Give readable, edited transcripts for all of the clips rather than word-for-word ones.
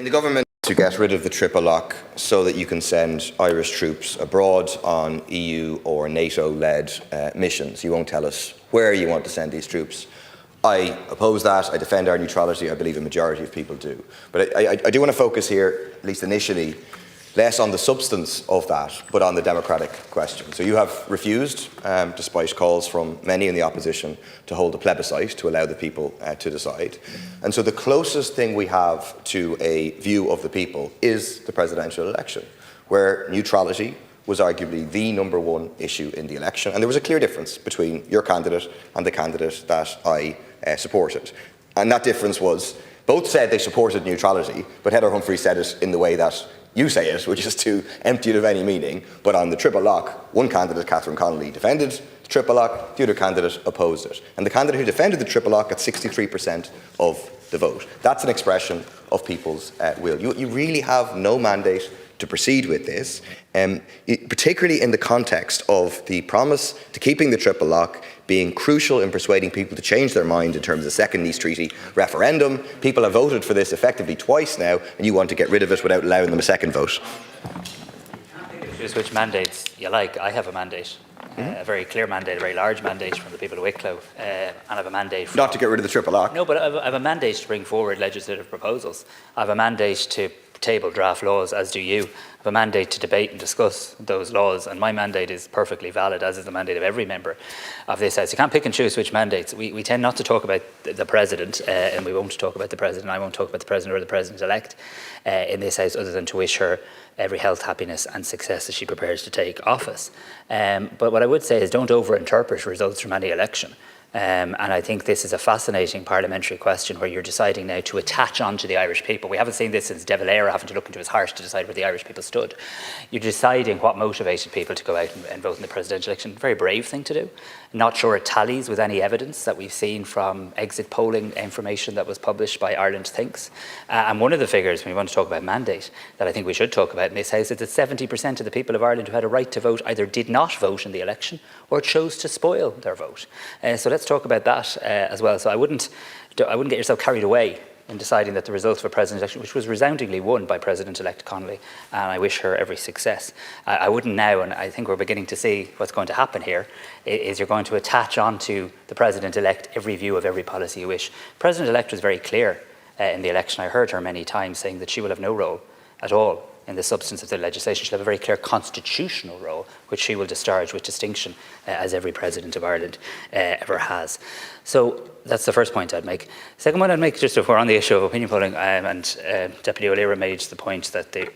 The government to get rid of the triple lock so that you can send Irish troops abroad on EU or NATO-led missions. You won't tell us where you want to send these troops. I oppose that. I defend our neutrality. I believe a majority of people do. But I do want to focus here, at least initially, less on the substance of that, but on the democratic question. So you have refused, despite calls from many in the opposition, to hold a plebiscite to allow the people to decide. And so the closest thing we have to a view of the people is the presidential election, where neutrality was arguably the #1 issue in the election. And there was a clear difference between your candidate and the candidate that I supported. And that difference was, both said they supported neutrality, but Heather Humphreys said it in the way that you say it, which is to empty it of any meaning. But on the triple lock, one candidate, Catherine Connolly, defended the triple lock, the other candidate opposed it. And the candidate who defended the triple lock got 63% of the vote. That's an expression of people's will. You really have no mandate to proceed with this, particularly in the context of the promise to keeping the triple lock being crucial in persuading people to change their mind in terms of the second Nice Treaty referendum. People have voted for this effectively twice now, and you want to get rid of it without allowing them a second vote. Choose which mandates you like. I have a mandate. A very clear mandate, a very large mandate from the people of Wicklow, and I have a mandate from, not to get rid of the triple lock. No, but I have a mandate to bring forward legislative proposals. I have a mandate to table draft laws, as do you. I have a mandate to debate and discuss those laws, and my mandate is perfectly valid, as is the mandate of every member of this House. You can't pick and choose which mandates. We tend not to talk about the President, and we won't talk about the President. I won't talk about the President or the President-elect in this House, other than to wish her every health, happiness and success as she prepares to take office. But what I would say is, don't overinterpret results from any election. And I think this is a fascinating parliamentary question where you're deciding now to attach onto the Irish people. We haven't seen this since De Valera having to look into his heart to decide where the Irish people stood. You're deciding what motivated people to go out and vote in the presidential election. Very brave thing to do. Not sure it tallies with any evidence that we've seen from exit polling information that was published by Ireland Thinks. And one of the figures, when we want to talk about mandate, that I think we should talk about in this House is that 70% of the people of Ireland who had a right to vote either did not vote in the election or chose to spoil their vote. So let's talk about that as well. So I wouldn't get yourself carried away in deciding that the result of a presidential election, which was resoundingly won by President-elect Connolly, and I wish her every success. I wouldn't now, and I think we're beginning to see what's going to happen here, is you're going to attach onto the President-elect every view of every policy you wish. President-elect was very clear in the election. I heard her many times saying that she will have no role at all in the substance of the legislation. She'll have a very clear constitutional role, which she will discharge with distinction, as every President of Ireland ever has. So that's the first point I'd make. Second one I'd make, just if we're on the issue of opinion polling, and Deputy O'Leary made the point that the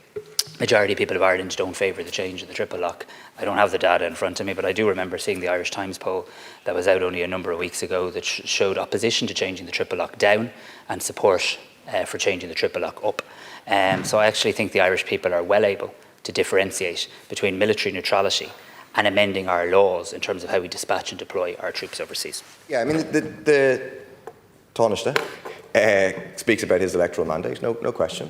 majority of people of Ireland don't favour the change in the triple lock. I don't have the data in front of me, but I do remember seeing the Irish Times poll that was out only a number of weeks ago that showed opposition to changing the triple lock down and support for changing the triple lock up. So I actually think the Irish people are well able to differentiate between military neutrality and amending our laws in terms of how we dispatch and deploy our troops overseas. Yeah, I mean, the Tánaiste speaks about his electoral mandate, no question.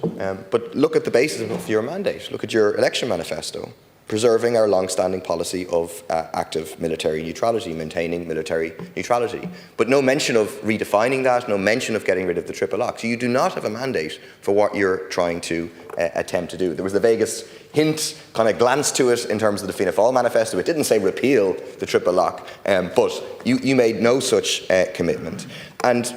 But look at the basis of your mandate. Look at your election manifesto. Preserving our long-standing policy of active military neutrality, maintaining military neutrality. But no mention of redefining that, no mention of getting rid of the triple lock. So you do not have a mandate for what you're trying to attempt to do. There was the vaguest hint, kind of glance to it in terms of the Fianna Fáil manifesto. It didn't say repeal the triple lock, but you made no such commitment. And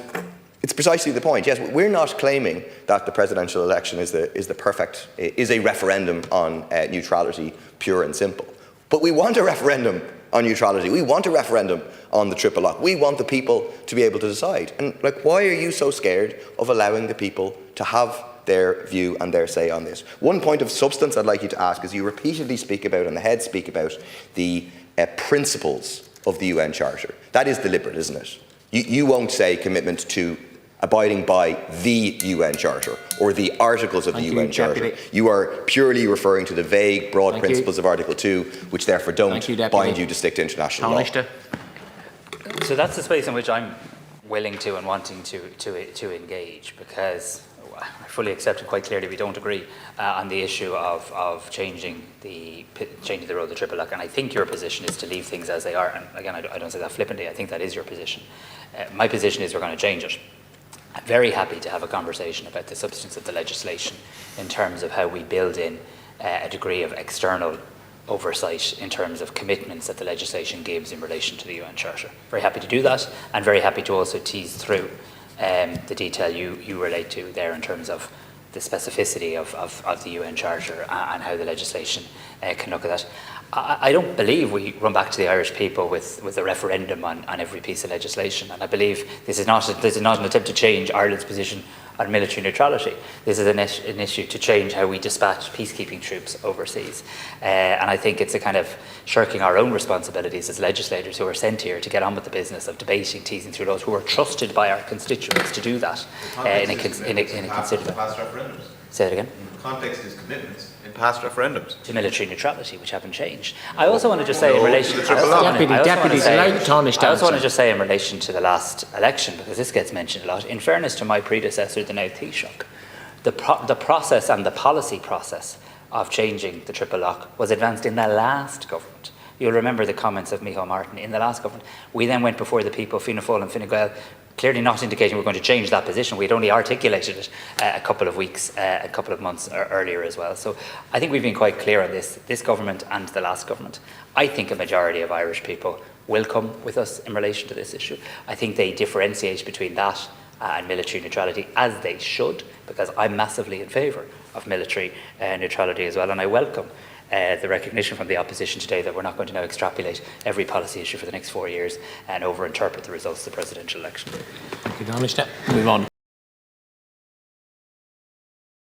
it's precisely the point. Yes, we're not claiming that the presidential election is a referendum on neutrality, pure and simple. But we want a referendum on neutrality. We want a referendum on the triple lock. We want the people to be able to decide. And why are you so scared of allowing the people to have their view and their say on this? One point of substance I'd like you to ask is, you repeatedly speak about, and the heads speak about, the principles of the UN Charter. That is deliberate, isn't it? You won't say commitment to abiding by the UN Charter or the articles of the UN Charter. You are purely referring to the vague, broad principles of Article 2, which therefore don't bind you to stick to international law. So that's the space in which I'm willing to and wanting to engage, because I fully accept it quite clearly we don't agree on the issue of changing the role of the triple lock. And I think your position is to leave things as they are. And again, I don't say that flippantly. I think that is your position. My position is we're going to change it. I'm very happy to have a conversation about the substance of the legislation in terms of how we build in a degree of external oversight in terms of commitments that the legislation gives in relation to the UN Charter. Very happy to do that, and very happy to also tease through the detail you relate to there in terms of the specificity of the UN Charter and how the legislation can look at that. I don't believe we run back to the Irish people with a referendum on every piece of legislation, and I believe this is not an attempt to change Ireland's position on military neutrality. This is an issue to change how we dispatch peacekeeping troops overseas. And I think it's a kind of shirking our own responsibilities as legislators who are sent here to get on with the business of debating, teasing through laws, who are trusted by our constituents to do that in a considerable... Past referendums. Say it again? The context is commitments in past referendums. To military neutrality, which haven't changed. I also want to just say in relation to Tánaiste. I also want to just say in relation to the last election, because this gets mentioned a lot, in fairness to my predecessor, the now Taoiseach, the process and the policy process of changing the triple lock was advanced in the last government. You'll remember the comments of Micheál Martin in the last government. We then went before the people, Fianna Fáil and Fine Gael, clearly not indicating we're going to change that position. We'd only articulated it a couple of weeks, a couple of months earlier as well. So I think we've been quite clear on this government and the last government. I think a majority of Irish people will come with us in relation to this issue. I think they differentiate between that and military neutrality, as they should, because I'm massively in favour of military neutrality as well, and I welcome the recognition from the opposition today that we're not going to now extrapolate every policy issue for the next 4 years and over-interpret the results of the presidential election. Thank you, Tánaiste. Move on.